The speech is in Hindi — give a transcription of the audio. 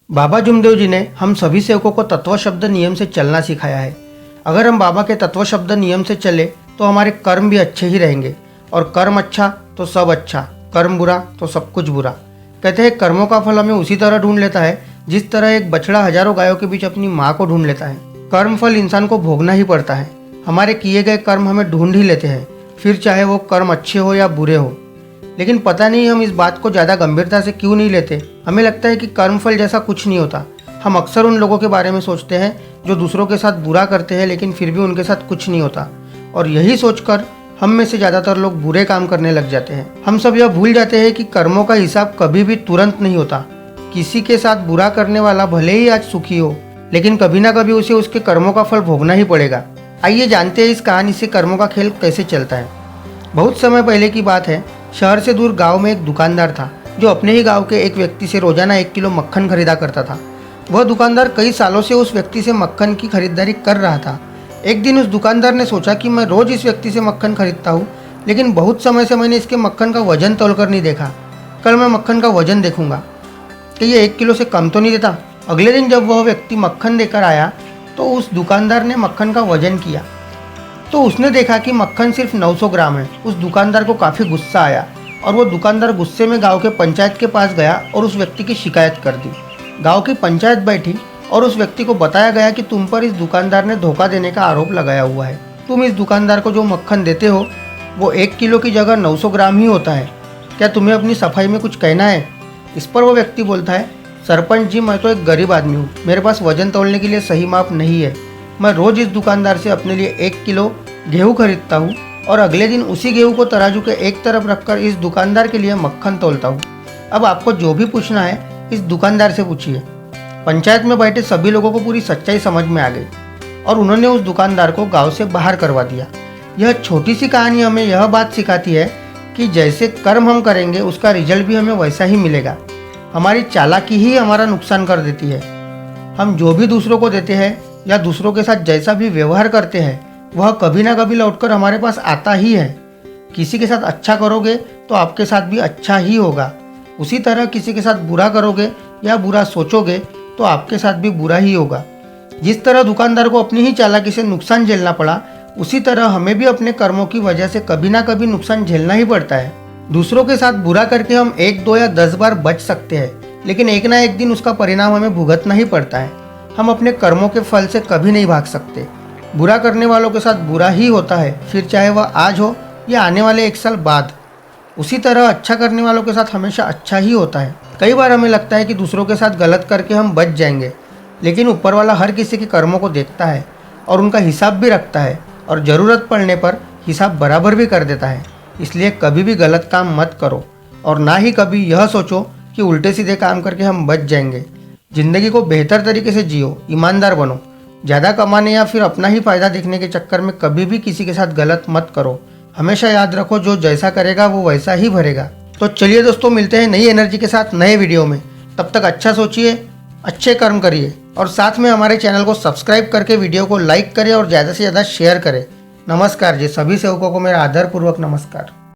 बाबा जुमदेव जी ने हम सभी सेवकों को तत्व शब्द नियम से चलना सिखाया है। अगर हम बाबा के तत्व शब्द नियम से चले तो हमारे कर्म भी अच्छे ही रहेंगे, और कर्म अच्छा तो सब अच्छा, कर्म बुरा तो सब कुछ बुरा। कहते हैं कर्मों का फल हमें उसी तरह ढूंढ लेता है जिस तरह एक बछड़ा हजारों गायों के बीच अपनी माँ को ढूंढ लेता है। कर्म फल इंसान को भोगना ही पड़ता है। हमारे किए गए कर्म हमें ढूंढ ही लेते हैं, फिर चाहे वो कर्म अच्छे हो या बुरे हो। लेकिन पता नहीं हम इस बात को ज़्यादा गंभीरता से क्यों नहीं लेते। हमें लगता है कि कर्मफल जैसा कुछ नहीं होता। हम अक्सर उन लोगों के बारे में सोचते हैं जो दूसरों के साथ बुरा करते हैं लेकिन फिर भी उनके साथ कुछ नहीं होता, और यही सोचकर हम में से ज़्यादातर लोग बुरे काम करने लग जाते हैं। हम सब यह भूल जाते हैं कि कर्मों का हिसाब कभी भी तुरंत नहीं होता। किसी के साथ बुरा करने वाला भले ही आज सुखी हो, लेकिन कभी ना कभी उसे उसके कर्मों का फल भोगना ही पड़ेगा। आइए जानते हैं इस कहानी से कर्मों का खेल कैसे चलता है। बहुत समय पहले की बात है। शहर से दूर गांव में एक दुकानदार था जो अपने ही गांव के एक व्यक्ति से रोजाना 1 किलो मक्खन खरीदा करता था। वह दुकानदार कई सालों से उस व्यक्ति से मक्खन की खरीदारी कर रहा था। एक दिन उस दुकानदार ने सोचा कि मैं रोज इस व्यक्ति से मक्खन खरीदता हूँ, लेकिन बहुत समय से मैंने इसके मक्खन का वजन तोलकर नहीं देखा। कल मैं मक्खन का वजन देखूंगा कि ये 1 किलो से कम तो नहीं देता। अगले दिन जब वह व्यक्ति मक्खन देकर आया तो उस दुकानदार ने मक्खन का वजन किया तो उसने देखा कि मक्खन सिर्फ 900 ग्राम है। उस दुकानदार को काफ़ी गुस्सा आया और वो दुकानदार गुस्से में गांव के पंचायत के पास गया और उस व्यक्ति की शिकायत कर दी। गांव की पंचायत बैठी और उस व्यक्ति को बताया गया कि तुम पर इस दुकानदार ने धोखा देने का आरोप लगाया हुआ है। तुम इस दुकानदार को जो मक्खन देते हो वो 1 किलो की जगह 900 ग्राम ही होता है। क्या तुम्हें अपनी सफाई में कुछ कहना है? इस पर वो व्यक्ति बोलता है, सरपंच जी, मैं तो एक गरीब आदमी हूँ, मेरे पास वजन तोलने के लिए सही माप नहीं है। मैं रोज़ इस दुकानदार से अपने लिए 1 किलो गेहूँ खरीदता हूँ और अगले दिन उसी गेहूँ को तराजू के एक तरफ रखकर इस दुकानदार के लिए मक्खन तोलता हूँ। अब आपको जो भी पूछना है इस दुकानदार से पूछिए। पंचायत में बैठे सभी लोगों को पूरी सच्चाई समझ में आ गई और उन्होंने उस दुकानदार को गांव से बाहर करवा दिया। यह छोटी सी कहानी हमें यह बात सिखाती है कि जैसे कर्म हम करेंगे उसका रिजल्ट भी हमें वैसा ही मिलेगा। हमारी चालाकी ही हमारा नुकसान कर देती है। हम जो भी दूसरों को देते हैं या दूसरों के साथ जैसा भी व्यवहार करते हैं वह कभी ना कभी लौटकर हमारे पास आता ही है। किसी के साथ अच्छा करोगे तो आपके साथ भी अच्छा ही होगा। उसी तरह किसी के साथ बुरा करोगे या बुरा सोचोगे तो आपके साथ भी बुरा ही होगा। जिस तरह दुकानदार को अपनी ही चालाकी से नुकसान झेलना पड़ा, उसी तरह हमें भी अपने कर्मों की वजह से कभी ना कभी नुकसान झेलना ही पड़ता है। दूसरों के साथ बुरा करके हम 1, 2 या 10 बार बच सकते हैं, लेकिन एक ना एक दिन उसका परिणाम हमें भुगतना ही पड़ता है। हम अपने कर्मों के फल से कभी नहीं भाग सकते। बुरा करने वालों के साथ बुरा ही होता है, फिर चाहे वह आज हो या आने वाले 1 साल बाद। उसी तरह अच्छा करने वालों के साथ हमेशा अच्छा ही होता है। कई बार हमें लगता है कि दूसरों के साथ गलत करके हम बच जाएंगे, लेकिन ऊपर वाला हर किसी के कर्मों को देखता है और उनका हिसाब भी रखता है, और ज़रूरत पड़ने पर हिसाब बराबर भी कर देता है। इसलिए कभी भी गलत काम मत करो और ना ही कभी यह सोचो कि उल्टे सीधे काम करके हम बच जाएंगे। ज़िंदगी को बेहतर तरीके से जियो, ईमानदार बनो। ज़्यादा कमाने या फिर अपना ही फ़ायदा देखने के चक्कर में कभी भी किसी के साथ गलत मत करो। हमेशा याद रखो, जो जैसा करेगा वो वैसा ही भरेगा। तो चलिए दोस्तों, मिलते हैं नई एनर्जी के साथ नए वीडियो में। तब तक अच्छा सोचिए, अच्छे कर्म करिए और साथ में हमारे चैनल को सब्सक्राइब करके वीडियो को लाइक करें और ज़्यादा से ज़्यादा शेयर करें। नमस्कार जी, सभी सेवकों को मेरा आदरपूर्वक नमस्कार।